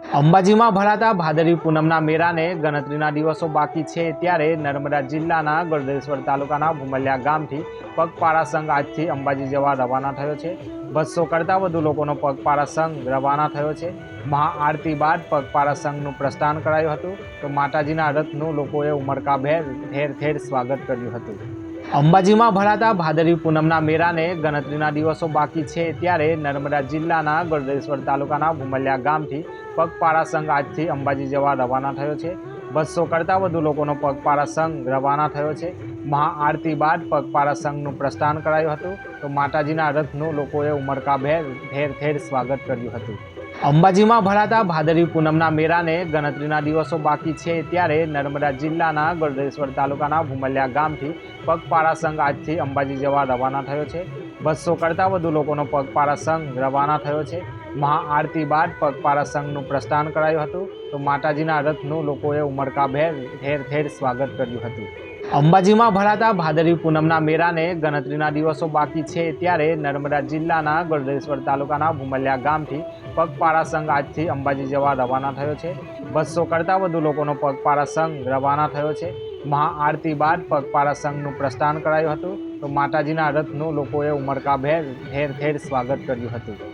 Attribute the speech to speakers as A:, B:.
A: અંબાજીમાં ભરાતા ભાદરવી પૂનમના મેળાને ગણતરીના દિવસો બાકી છે ત્યારે નર્મદા જિલ્લાના ગળદેશ્વર તાલુકાના ભુમલિયા ગામથી પગપાળા સંઘ આજથી અંબાજી જવા રવાના થયો છે। 200 કરતાં વધુ લોકોનો પગપાળા સંઘ રવાના થયો છે। મહાઆરતી બાદ પગપાળા સંઘનું પ્રસ્થાન કરાયું હતું તો માતાજીના રથનું લોકોએ ઉમળકાભેર ઠેર ઠેર સ્વાગત કર્યું હતું। અંબાજીમાં ભરાતા ભાદરવી પૂનમના મેળાને ગણતરીના દિવસો બાકી છે ત્યારે નર્મદા જિલ્લાના ગળદેશ્વર તાલુકાના ભુમલિયા ગામથી પગપાળા સંઘ આજથી અંબાજી જવા રવાના થયો છે। 200 કરતાં વધુ લોકોનો પગપાળા સંઘ રવાના થયો છે। મહાઆરતી બાદ પગપાળા સંઘનું પ્રસ્થાન કરાયું હતું તો માતાજીના રથનું લોકોએ ઉમળકાભેર ઠેર ઠેર સ્વાગત કર્યું હતું। અંબાજીમાં ભરાતા ભાદરવી પૂનમના મેળાને ગણતરીના દિવસો બાકી છે ત્યારે નર્મદા જિલ્લાના ગળદેશ્વર તાલુકાના ભુમલિયા ગામથી પગપાળા સંઘ આજથી અંબાજી જવા રવાના થયો છે। 200 કરતાં વધુ લોકોનો પગપાળા સંઘ રવાના થયો છે। મહાઆરતી બાદ પગપાળા સંઘનું પ્રસ્થાન કરાયું હતું તો માતાજીના રથનું લોકોએ ઉમળકાભેર ઠેર ઠેર સ્વાગત કર્યું હતું। અંબાજીમાં ભરાતા ભાદરવી પૂનમના મેળાને ગણતરીના દિવસો બાકી છે ત્યારે નર્મદા જિલ્લાના ગળદેશ્વર તાલુકાના ભુમલિયા ગામથી પગપાળા સંઘ આજથી અંબાજી જવા રવાના થયો છે। 200 કરતાં વધુ લોકોનો પગપાળા સંઘ રવાના થયો છે। મહાઆરતી બાદ પગપાળા સંઘનું પ્રસ્થાન કરાયું હતું તો માતાજીના રથનું લોકોએ ઉમળકાભેર ઠેર ઠેર સ્વાગત કર્યું હતું।